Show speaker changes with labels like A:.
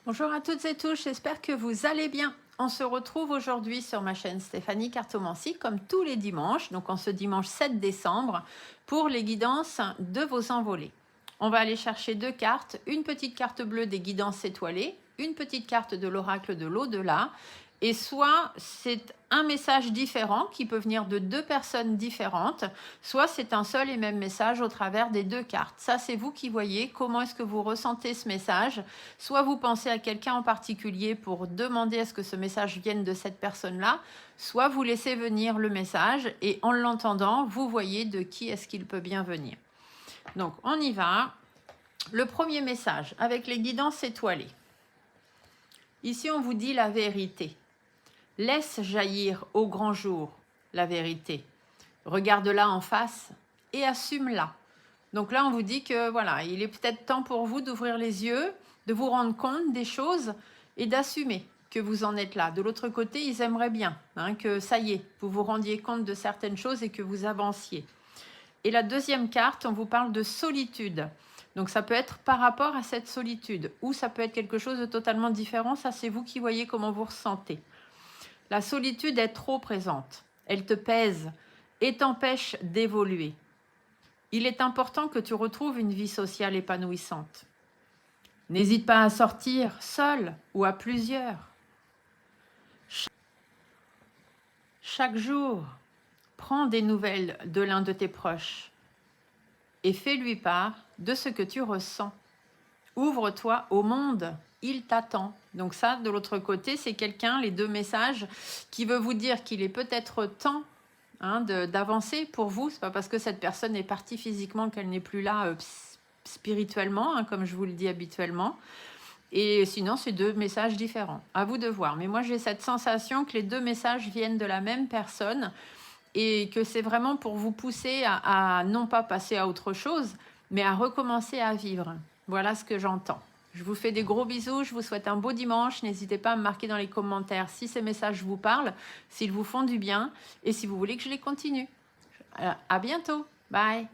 A: Bonjour à toutes et tous, j'espère que vous allez bien. On se retrouve aujourd'hui sur ma chaîne Stéphanie Cartomancie comme tous les dimanches, donc en ce dimanche 7 décembre, pour les guidances de vos envolées. On va aller chercher deux cartes, une petite carte bleue des guidances étoilées, une petite carte de l'oracle de l'au-delà, et soit c'est un message différent qui peut venir de deux personnes différentes, soit c'est un seul et même message au travers des deux cartes. Ça, c'est vous qui voyez comment est-ce que vous ressentez ce message. Soit vous pensez à quelqu'un en particulier pour demander à ce que ce message vienne de cette personne-là, soit vous laissez venir le message et en l'entendant, vous voyez de qui est-ce qu'il peut bien venir. Donc, on y va. Le premier message avec les guidances étoilées. Ici, on vous dit la vérité. Laisse jaillir au grand jour la vérité. Regarde-la en face et assume-la. Donc là, on vous dit que voilà, il est peut-être temps pour vous d'ouvrir les yeux, de vous rendre compte des choses et d'assumer que vous en êtes là. De l'autre côté, ils aimeraient bien que ça y est, vous vous rendiez compte de certaines choses et que vous avanciez. Et la deuxième carte, on vous parle de solitude. Donc ça peut être par rapport à cette solitude ou ça peut être quelque chose de totalement différent. Ça, c'est vous qui voyez comment vous ressentez. La solitude est trop présente. Elle te pèse et t'empêche d'évoluer. Il est important que tu retrouves une vie sociale épanouissante. N'hésite pas à sortir seul ou à plusieurs. Chaque jour, prends des nouvelles de l'un de tes proches et fais-lui part de ce que tu ressens. Ouvre-toi au monde, il t'attend. Donc ça, de l'autre côté, c'est quelqu'un, les deux messages, qui veut vous dire qu'il est peut-être temps d'avancer pour vous. C'est pas parce que cette personne est partie physiquement qu'elle n'est plus là spirituellement, comme je vous le dis habituellement. Et sinon, c'est deux messages différents. À vous de voir. Mais moi, j'ai cette sensation que les deux messages viennent de la même personne et que c'est vraiment pour vous pousser à non pas passer à autre chose, mais à recommencer à vivre. Voilà ce que j'entends. Je vous fais des gros bisous, je vous souhaite un beau dimanche. N'hésitez pas à me marquer dans les commentaires si ces messages vous parlent, s'ils vous font du bien et si vous voulez que je les continue. À bientôt. Bye.